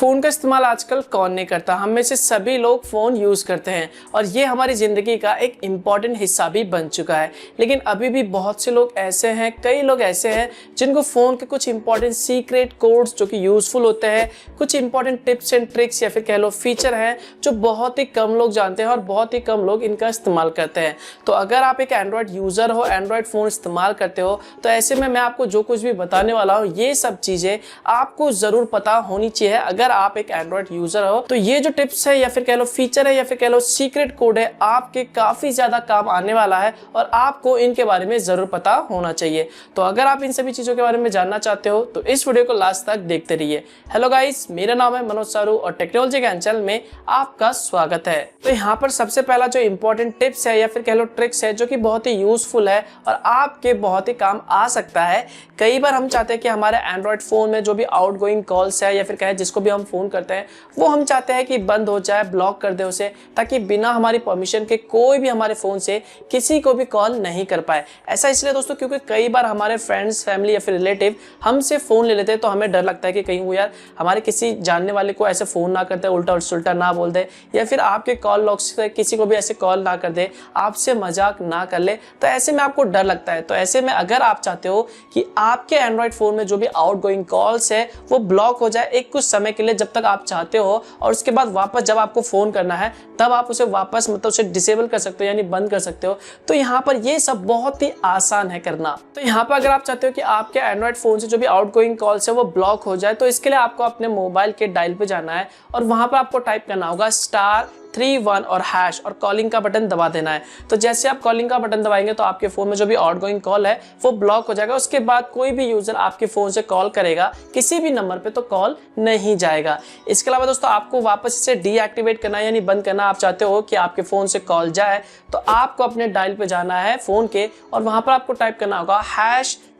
Phone का इस्तेमाल आजकल कौन नहीं करता। हम में से सभी लोग फ़ोन यूज़ करते हैं और ये हमारी ज़िंदगी का एक इम्पॉर्टेंट हिस्सा भी बन चुका है। लेकिन अभी भी बहुत से लोग ऐसे हैं, कई लोग ऐसे हैं जिनको फ़ोन के कुछ इंपॉर्टेंट सीक्रेट कोड्स जो कि यूज़फुल होते हैं, कुछ इंपॉर्टेंट टिप्स एंड ट्रिक्स या फिर कह लो फीचर हैं जो बहुत ही कम लोग जानते हैं और बहुत ही कम लोग इनका इस्तेमाल करते हैं। तो अगर आप एक एंड्रॉयड यूज़र हो, एंड्रॉयड फ़ोन इस्तेमाल करते हो, तो ऐसे में मैं आपको जो कुछ भी बताने वाला हूँ ये सब चीज़ें आपको ज़रूर पता होनी चाहिए। अगर आप एक एंड्रॉयड यूजर हो तो ये जो टिप्स है या फिर कह लो फीचर है या फिर कह लो सीक्रेट कोड है आपके काफी ज्यादा काम आने वाला है और आपको इनके बारे में जरूर पता होना चाहिए। तो अगर आप इन सभी चीजों के बारे में जानना चाहते हो तो इस वीडियो को लास्ट तक देखते रहिए। हेलो गाइस, मेरा नाम है मनोज सारू और टेक्नोलॉजी ज्ञान चैनल में आपका स्वागत है। तो यहाँ पर सबसे पहला जो इंपॉर्टेंट टिप्स है या फिर कह लो ट्रिक्स है जो कि बहुत ही यूजफुल है और आपके बहुत ही काम आ सकता है। कई बार हम चाहते हैं कि हमारे एंड्रॉयड फोन में जो भी आउटगोइंग कॉल्स है या फिर कहे जिसको भी हम फोन करते हैं वो हम चाहते हैं कि बंद हो जाए, ब्लॉक कर दे उसे, ताकि बिना हमारी परमिशन के कोई भी हमारे फोन से किसी को भी कॉल नहीं कर पाए। ऐसा इसलिए दोस्तों क्योंकि कई बार हमारे फ्रेंड्स, फैमिली या फिर रिलेटिव हमसे फोन ले लेते हैं तो हमें डर लगता है कि कहीं वो यार हमारे किसी जानने वाले को ऐसे फोन ना करते, उल्टा सुल्टा ना बोल दे या फिर आपके कॉल लॉग से किसी को भी ऐसे कॉल ना कर दे, आपसे मजाक ना कर ले। तो ऐसे में आपको डर लगता है। तो ऐसे में अगर आप चाहते हो कि आपके एंड्रॉयड फोन में जो भी आउटगोइंग कॉल्स है वो ब्लॉक हो जाए एक कुछ समय के लिए, जब तक आप चाहते हो, और उसके बाद वापस जब आपको फोन करना है तब आप उसे वापस उसे डिसेबल कर सकते हो यानी बंद कर सकते हो। तो यहाँ पर ये सब बहुत ही आसान है करना। तो यहाँ पर अगर आप चाहते हो कि आपके एंड्रॉयड फोन से जो भी आउटगोइंग कॉल्स है वो ब्लॉक हो जाए तो इसके लिए आपको अपने मोबाइल के डायल पे जाना है और वहां पर आपको टाइप करना होगा *31 और हैश और कॉलिंग का बटन दबा देना है। तो जैसे आप कॉलिंग का बटन दबाएंगे तो आपके फोन में जो भी आउटगोइंग कॉल है वो ब्लॉक हो जाएगा। उसके बाद कोई भी यूजर आपके फोन से कॉल करेगा किसी भी नंबर पे तो कॉल नहीं जाएगा। इसके अलावा दोस्तों आपको वापस इसे डीएक्टिवेट करना है यानी बंद करना। आप चाहते हो कि आपके फोन से कॉल जाए तो आपको अपने डायल पे जाना है फोन के और वहां पर आपको टाइप करना होगा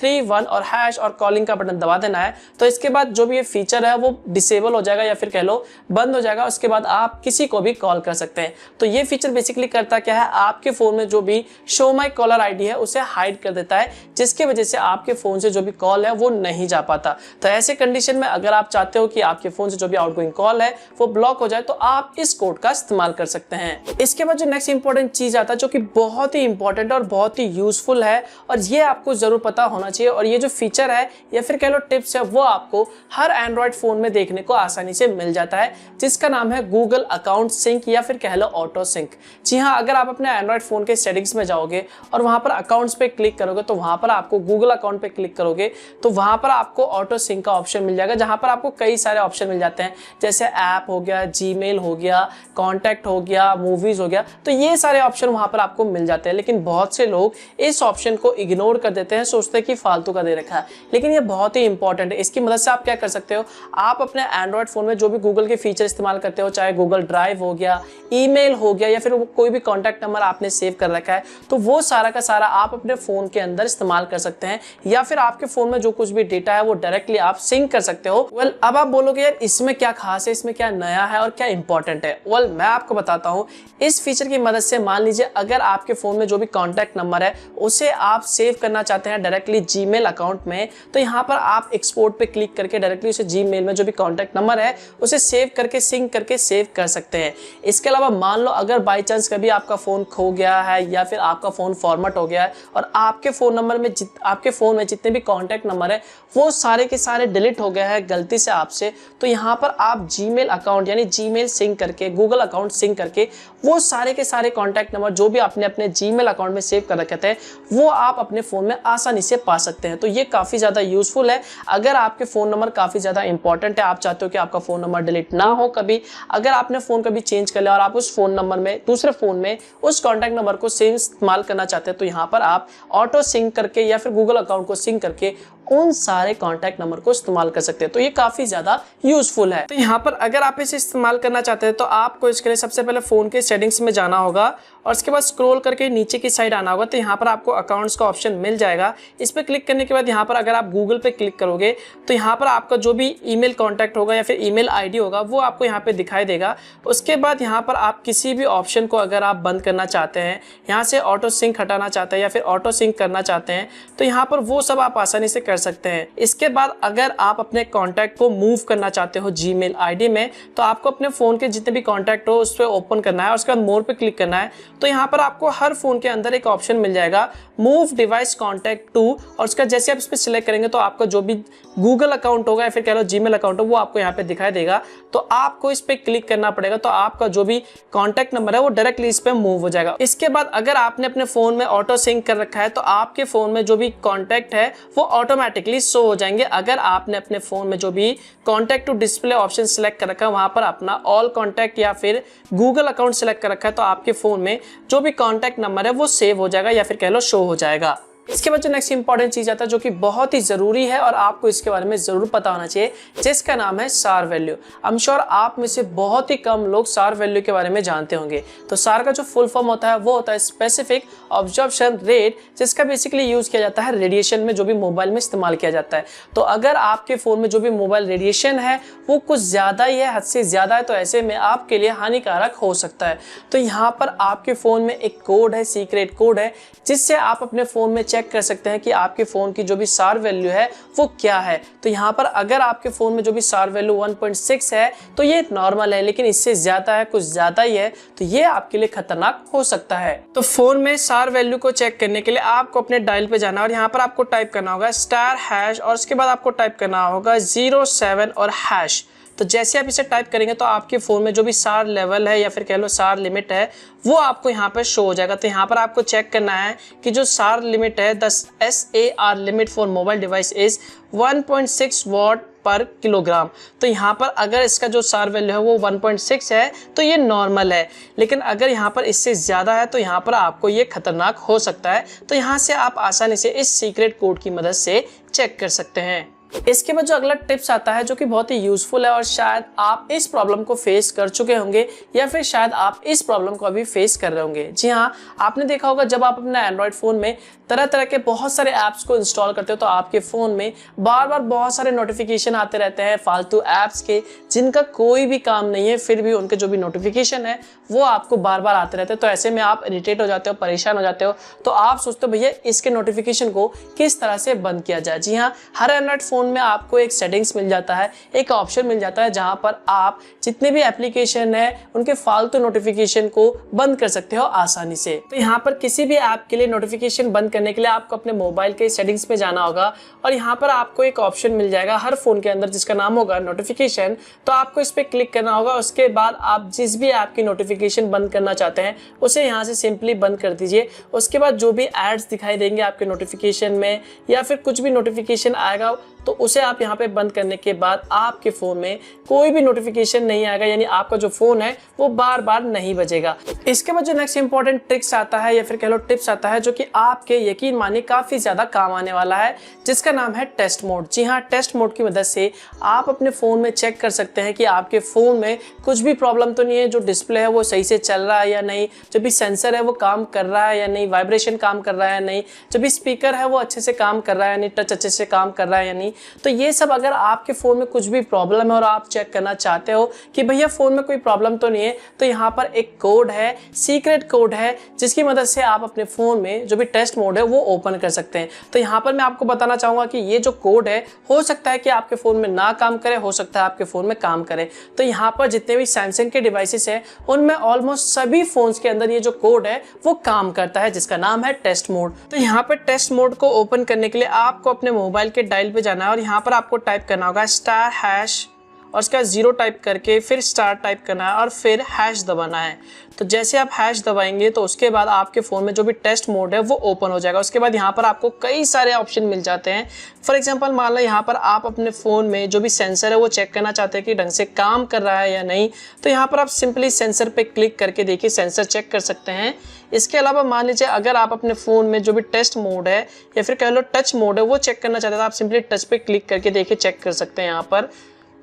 #31 और हैश और कॉलिंग का बटन दबा देना है। तो इसके बाद जो भी ये फीचर है वो डिसेबल हो जाएगा या फिर कह लो बंद हो जाएगा। उसके बाद आप किसी को भी कॉल कर सकते हैं। तो ये फीचर बेसिकली करता क्या है, आपके फोन में जो भी शो माई कॉलर आईडी है उसे हाइड कर देता है, जिसकी वजह से आपके फोन से जो भी कॉल है वो नहीं जा पाता। तो ऐसे कंडीशन में अगर आप चाहते हो कि आपके फोन से जो भी आउटगोइंग कॉल है वो ब्लॉक हो जाए तो आप इस कोड का इस्तेमाल कर सकते हैं। इसके बाद जो नेक्स्ट इंपॉर्टेंट चीज आता है जो कि बहुत ही इंपॉर्टेंट और बहुत ही यूजफुल है और ये आपको जरूर पता होना चाहिए, और ये जो फीचर है या फिर कह लो टिप्स है वो आपको हर एंड्रॉयड फोन में देखने को आसानी से मिल जाता है, जिसका नाम है गूगल अकाउंट सिंक या फिर कह लो ऑटो सिंक। जी हाँ, अगर आप अपने एंड्रॉयड फोन के सेटिंग्स में जाओगे और वहां पर अकाउंट्स पे क्लिक करोगे तो वहां पर आपको गूगल अकाउंट पे क्लिक करोगे तो वहां पर आपको ऑटो सिंक का ऑप्शन मिल जाएगा, जहां पर आपको कई सारे ऑप्शन मिल जाते हैं जैसे ऐप हो गया, जीमेल हो गया, कॉन्टैक्ट हो गया, मूवीज हो गया। तो ये सारे ऑप्शन वहां पर आपको मिल जाते हैं। लेकिन बहुत से लोग इस ऑप्शन को इग्नोर कर देते हैं, सोचते हैं कि फालतू का दे रखा है। लेकिन ये बहुत ही इंपॉर्टेंट है। इसकी मदद से आप क्या कर सकते हो, आप अपने एंड्रॉयड फोन में जो भी गूगल के फीचर इस्तेमाल करते हो, चाहे गूगल ड्राइव हो गया, ईमेल हो गया या फिर कोई भी कॉन्टैक्ट नंबर आपने सेव कर रखा है, तो वो सारा का सारा आप अपने फोन के अंदर इस्तेमाल कर सकते हैं। या फिर आपके फोन में जो कुछ भी डेटा है वो डायरेक्टली आप सिंक कर सकते हो। अब आप बोलोगे यार इसमें क्या खास है, इसमें क्या नया है और क्या इंपॉर्टेंट है। मैं आपको बताता हूँ। इस फीचर की मदद से मान लीजिए अगर आपके फोन में जो भी कॉन्टैक्ट नंबर है उसे आप सेव करना चाहते हैं डायरेक्टली जीमेल अकाउंट में, तो यहाँ पर आप एक्सपोर्ट पे क्लिक करके डायरेक्टली उसे जीमेल में जो भी कॉन्टैक्ट नंबर है उसे सेव करके सिंक करके सेव कर सकते हैं। इसके अलावा मान लो अगर बाय चांस कभी आपका फोन खो गया है या फिर आपका फोन फॉर्मेट हो गया है और आपके फोन नंबर में आपके फोन में जितने भी कॉन्टैक्ट नंबर है वो सारे के सारे डिलीट हो गए हैं गलती से आपसे, तो यहाँ पर आप जीमेल अकाउंट यानी जीमेल सिंक करके, गूगल अकाउंट सिंक करके वो सारे के सारे कॉन्टैक्ट नंबर जो भी आपने अपने जीमेल अकाउंट में सेव कर रखे थे वो आप अपने फोन में आसानी से पा सकते हैं। तो ये काफी ज्यादा यूजफुल है। अगर आपके फोन नंबर काफी ज्यादा इंपॉर्टेंट है, आप चाहते हो कि आपका फोन नंबर डिलीट ना हो कभी, अगर आपने फोन कभी चेंज कर लिया और आप उस फोन नंबर में दूसरे फोन में उस कॉन्टैक्ट नंबर को सेम इस्तेमाल करना चाहते हैं तो यहाँ पर आप ऑटो सिंक करके या फिर गूगल अकाउंट को सिंक करके उन सारे कॉन्टैक्ट नंबर को इस्तेमाल कर सकते हैं। तो ये काफी ज्यादा यूजफुल है। तो यहाँ पर अगर आप इसे इस्तेमाल करना चाहते हैं तो आपको इसके लिए सबसे पहले फोन के सेटिंग्स में जाना होगा और उसके बाद स्क्रॉल करके नीचे की साइड आना होगा। तो यहाँ पर आपको अकाउंट्स का ऑप्शन मिल जाएगा। इस पर क्लिक करने के बाद यहाँ पर अगर आप गूगल पे क्लिक करोगे तो यहाँ पर आपका जो भी ईमेल कॉन्टैक्ट होगा या फिर ईमेल आईडी होगा वो आपको यहाँ पे दिखाई देगा। उसके बाद यहाँ पर आप किसी भी ऑप्शन को अगर आप बंद करना चाहते हैं, यहाँ से ऑटो सिंक हटाना चाहते हैं या फिर ऑटो सिंक करना चाहते हैं, तो यहाँ पर वो सब आप आसानी से कर सकते हैं। इसके बाद अगर आप अपने कॉन्टैक्ट को मूव करना चाहते हो जीमेल आईडी में, तो आपको अपने फोन के जितने भी कॉन्टैक्ट हो उस पर ओपन करना है और उसके बाद मोर पे क्लिक करना है। तो यहाँ पर आपको हर फोन के अंदर एक ऑप्शन मिल जाएगा मूव डिवाइस कॉन्टैक्ट टू, और उसका जैसे आप इस पर सिलेक्ट करेंगे तो आपका जो भी गूगल अकाउंट होगा या फिर कह लो जीमेल अकाउंट हो वो आपको यहाँ पे दिखाई देगा। तो आपको इस पे क्लिक करना पड़ेगा, तो आपका जो भी कॉन्टैक्ट नंबर है वो डायरेक्टली इस पे मूव हो जाएगा। इसके बाद अगर आपने अपने फोन में ऑटो सिंक कर रखा है तो आपके फोन में जो भी कॉन्टैक्ट है वो ऑटोमेटिकली शो हो जाएंगे। अगर आपने अपने फोन में जो भी contact to display option select कर रखा है वहां पर अपना ऑल कॉन्टैक्ट या फिर गूगल अकाउंट सिलेक्ट कर रखा है तो आपके फोन में जो भी कॉन्टैक्ट नंबर है वो सेव हो जाएगा या फिर कह लो शो हो जाएगा। इसके बाद जो नेक्स्ट इंपॉर्टेंट चीज आता है जो कि बहुत ही जरूरी है और आपको इसके बारे में जरूर पता होना चाहिए, जिसका नाम है सार वैल्यू। आई एम श्योर आप में से बहुत ही कम लोग सार वैल्यू के बारे में जानते होंगे। तो सार का जो फुल फॉर्म होता है वो होता है स्पेसिफिक ऑब्जर्वेशन रेट, जिसका बेसिकली यूज किया जाता है रेडिएशन में जो भी मोबाइल में इस्तेमाल किया जाता है। तो अगर आपके फोन में जो भी मोबाइल रेडिएशन है वो कुछ ज्यादा ही है, हद से ज्यादा है, तो ऐसे में आपके लिए हानिकारक हो सकता है। तो यहाँ पर आपके फोन में एक कोड है, सीक्रेट कोड है, जिससे आप अपने फोन में चेक कर सकते हैं कि आपके फोन की जो भी सार वैल्यू है वो क्या है। तो यहाँ पर अगर आपके फोन में जो भी सार वैल्यू 1.6 है तो ये नॉर्मल है, लेकिन इससे ज्यादा है, कुछ ज्यादा ही है, तो ये आपके लिए खतरनाक हो सकता है। तो फोन में सार वैल्यू को चेक करने के लिए आपको अपने डायल पे जाना है और यहाँ पर आपको टाइप करना होगा *# और उसके बाद आपको टाइप करना होगा 07 और #। तो जैसे आप इसे टाइप करेंगे तो आपके फोन में जो भी सार लेवल है या फिर कह लो सार लिमिट है वो आपको यहाँ पर शो हो जाएगा। तो यहाँ पर आपको चेक करना है कि जो सार लिमिट है the SAR limit for mobile device is 1.6 what पर किलोग्राम। तो यहाँ पर अगर इसका जो सार वैल्यू है वो 1.6 है तो ये नॉर्मल है, लेकिन अगर यहाँ पर इससे ज़्यादा है तो यहाँ पर आपको ये खतरनाक हो सकता है। तो यहाँ से आप आसानी से इस सीक्रेट कोड की मदद से चेक कर सकते हैं। इसके बाद जो अगला टिप्स आता है जो कि बहुत ही यूजफुल है और शायद आप इस प्रॉब्लम को फेस कर चुके होंगे या फिर शायद आप इस प्रॉब्लम को अभी फेस कर रहे होंगे। जी हाँ, आपने देखा होगा जब आप अपना एंड्रॉयड फ़ोन में तरह तरह के बहुत सारे ऐप्स को इंस्टॉल करते हो तो आपके फ़ोन में बार बार बहुत सारे नोटिफिकेशन आते रहते हैं फालतू ऐप्स के, जिनका कोई भी काम नहीं है, फिर भी उनके जो भी नोटिफिकेशन है वो आपको बार बार आते रहते हैं। तो ऐसे में आप इरिटेट हो जाते हो, परेशान हो जाते हो, तो आप सोचते हो भैया इसके नोटिफिकेशन को किस तरह से बंद किया जाए। जी हाँ, हर एंड्रॉयड फ़ोन में आपको एक सेटिंग्स मिल जाता है, एक ऑप्शन मिल जाता है जहां पर आप जितने भी एप्लीकेशन है उनके फालतू नोटिफिकेशन को बंद कर सकते हो आसानी से। तो यहाँ पर किसी भी ऐप के लिए नोटिफिकेशन बंद करने के लिए आपको अपने मोबाइल के सेटिंग्स में जाना होगा और यहाँ पर आपको एक ऑप्शन मिल जाएगा हर फोन के अंदर जिसका नाम होगा नोटिफिकेशन। तो आपको इस पर क्लिक करना होगा। उसके बाद आप जिस भी ऐप की नोटिफिकेशन बंद करना चाहते हैं उसे यहाँ से सिंपली बंद कर दीजिए। उसके बाद जो भी एड्स दिखाई देंगे आपके नोटिफिकेशन में या फिर कुछ भी नोटिफिकेशन आएगा तो उसे आप यहाँ पे बंद करने के बाद आपके फ़ोन में कोई भी नोटिफिकेशन नहीं आएगा, यानी आपका जो फ़ोन है वो बार बार नहीं बजेगा। इसके बाद जो नेक्स्ट इंपॉर्टेंट ट्रिक्स आता है या फिर कह लो टिप्स आता है जो कि आपके यकीन मानिए काफ़ी ज़्यादा काम आने वाला है, जिसका नाम है टेस्ट मोड। जी हाँ, टेस्ट मोड की मदद से आप अपने फ़ोन में चेक कर सकते हैं कि आपके फ़ोन में कुछ भी प्रॉब्लम तो नहीं है, जो डिस्प्ले है वो सही से चल रहा है या नहीं, जो भी सेंसर है वो काम कर रहा है या नहीं, वाइब्रेशन काम कर रहा है या नहीं, जो भी स्पीकर है वो अच्छे से काम कर रहा है या नहीं, टच अच्छे से काम कर रहा है या नहीं। तो ये सब अगर आपके फ़ोन में कुछ भी प्रॉब्लम है और आप चेक करना चाहते हो कि भैया फ़ोन में कोई प्रॉब्लम तो नहीं है, तो यहाँ पर एक कोड है, सीक्रेट कोड है, जिसकी मदद से आप अपने फ़ोन में जो भी टेस्ट मोड है वो ओपन कर सकते हैं। तो यहाँ पर मैं आपको बताना चाहूँगा कि ये जो कोड है हो सकता है कि आपके फ़ोन में ना काम करे, हो सकता है आपके फ़ोन में काम करे। तो यहाँ पर जितने भी सैमसंग के डिवाइसेस हैं उनमें ऑलमोस्ट सभी फ़ोन्स के अंदर ये जो कोड है वो काम करता है, जिसका नाम है टेस्ट मोड। तो यहाँ पर टेस्ट मोड को ओपन करने के लिए आपको अपने मोबाइल के डायल पे जाना है और यहाँ पर आपको टाइप करना होगा *# और उसका 0 टाइप करके फिर स्टार टाइप करना है और फिर हैश दबाना है। तो जैसे आप हैश दबाएंगे तो उसके बाद आपके फ़ोन में जो भी टेस्ट मोड है वो ओपन हो जाएगा। उसके बाद यहाँ पर आपको कई सारे ऑप्शन मिल जाते हैं। फॉर एग्जांपल मान लो यहाँ पर आप अपने फ़ोन में जो भी सेंसर है वो चेक करना चाहते हैं कि ढंग से काम कर रहा है या नहीं, तो यहाँ पर आप सिंपली सेंसर पे क्लिक करके देखिए सेंसर चेक कर सकते हैं। इसके अलावा मान लीजिए अगर आप अपने फ़ोन में जो भी टेस्ट मोड है या फिर कह लो टच मोड है वो चेक करना चाहते हैं तो आप सिंपली टच पे क्लिक करके देखिए चेक कर सकते हैं यहाँ पर।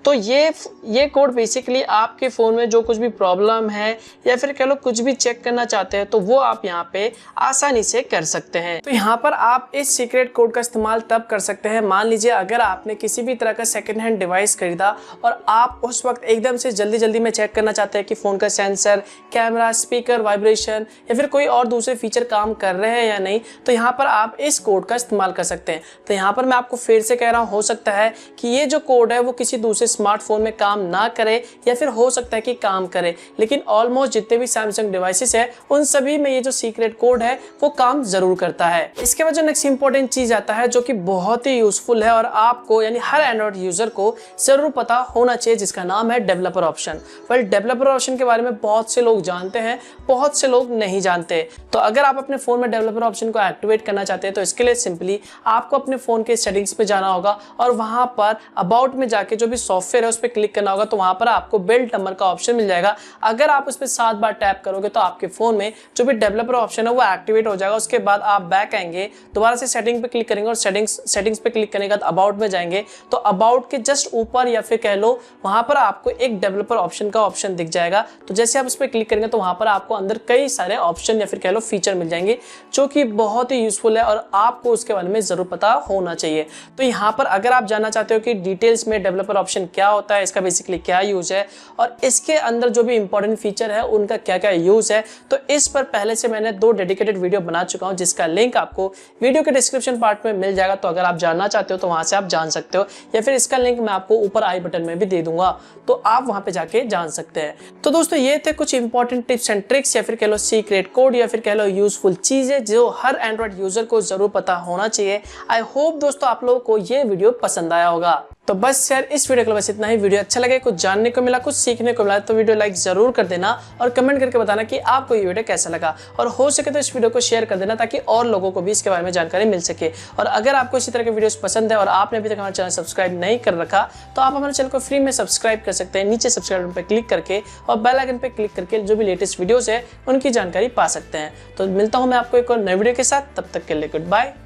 तो ये कोड बेसिकली आपके फ़ोन में जो कुछ भी प्रॉब्लम है या फिर कह लो कुछ भी चेक करना चाहते हैं तो वो आप यहाँ पे आसानी से कर सकते हैं। तो यहाँ पर आप इस सीक्रेट कोड का इस्तेमाल तब कर सकते हैं, मान लीजिए अगर आपने किसी भी तरह का सेकेंड हैंड डिवाइस खरीदा और आप उस वक्त एकदम से जल्दी में चेक करना चाहते हैं कि फ़ोन का सेंसर, कैमरा, स्पीकर, वाइब्रेशन या फिर कोई और दूसरे फीचर काम कर रहे हैं या नहीं, तो यहाँ पर आप इस कोड का इस्तेमाल कर सकते हैं। तो यहाँ पर मैं आपको फिर से कह रहा हूँ, हो सकता है कि ये जो कोड है वो किसी दूसरे स्मार्टफोन में काम ना करे या फिर हो सकता है कि काम करे, लेकिन ऑलमोस्ट जितने भी सैमसंग डिवाइसेस है उन सभी में ये जो सीक्रेट कोड है वो काम जरूर करता है। इसके बाद जो नेक्स्ट इंपॉर्टेंट चीज आता है जो कि बहुत ही यूजफुल है और आपको यानी हर एंड्रॉइड यूजर को जरूर पता होना चाहिए, जिसका नाम है developer option. Well, developer option के बारे में बहुत से लोग जानते हैं, बहुत से लोग नहीं जानते। तो अगर आप अपने फोन में डेवलपर ऑप्शन को एक्टिवेट करना चाहते हैं तो इसके लिए सिंपली आपको अपने फोन के सेटिंग्स पे जाना होगा और वहां पर अबाउट में जाके जो भी सॉफ्टवेयर है उस पर क्लिक करना होगा। तो वहां पर आपको बिल्ड नंबर का ऑप्शन मिल जाएगा। अगर आप उस पर 7 बार टैप करोगे तो आपके फोन में जो भी डेवलपर ऑप्शन है वो एक्टिवेट हो जाएगा। उसके बाद आप बैक आएंगे, दोबारा से सेटिंग पे क्लिक करेंगे और सेटिंग्स पे क्लिक करने के बाद अबाउट में जाएंगे तो अबाउट के जस्ट ऊपर या फिर कह लो वहां पर आपको एक डेवलपर ऑप्शन का ऑप्शन दिख जाएगा। तो जैसे आप उस पर क्लिक करेंगे तो वहां पर आपको अंदर कई सारे ऑप्शन या फिर कह लो फीचर मिल जाएंगे जो कि बहुत ही यूजफुल है और आपको उसके बारे में जरूर पता होना चाहिए। तो यहाँ पर अगर आप जानना चाहते हो कि डिटेल्स में डेवलपर ऑप्शन क्या होता है, इसका बेसिकली क्या यूज है और इसके अंदर जो भी इंपॉर्टेंट फीचर है उनका क्या क्या यूज है, तो इस पर पहले से मैंने 2 डेडिकेटेड वीडियो बना चुका हूं जिसका लिंक आपको वीडियो के डिस्क्रिप्शन पार्ट में मिल जाएगा। तो अगर आप जानना चाहते हो तो वहां से आप जान सकते हो या फिर इसका लिंक मैं आपको ऊपर आई बटन में भी दे दूंगा, तो आप वहां पे जाके जान सकते हैं। तो दोस्तों ये थे कुछ इंपॉर्टेंट टिप्स एंड ट्रिक्स या फिर कह लो सीक्रेट कोड या फिर कह लो यूजफुल चीजें जो हर एंड्रॉइड यूजर को जरूर पता होना चाहिए। आई होप दोस्तों आप लोगों को ये वीडियो पसंद आया होगा। तो बस यार इस वीडियो के लिए बस इतना ही। वीडियो अच्छा लगे, कुछ जानने को मिला, कुछ सीखने को मिला तो वीडियो लाइक जरूर कर देना और कमेंट करके बताना कि आपको ये वीडियो कैसा लगा और हो सके तो इस वीडियो को शेयर कर देना ताकि और लोगों को भी इसके बारे में जानकारी मिल सके। और अगर आपको इसी तरह के वीडियोस पसंद है और आपने अभी तक हमारा चैनल सब्सक्राइब नहीं कर रखा तो आप हमारे चैनल को फ्री में सब्सक्राइब कर सकते हैं, नीचे सब्सक्राइब पर क्लिक करके और बेल आइकन पर क्लिक करके जो भी लेटेस्ट वीडियोज है उनकी जानकारी पा सकते हैं। तो मिलता हूँ मैं आपको एक और नए वीडियो के साथ, तब तक के लिए गुड बाय,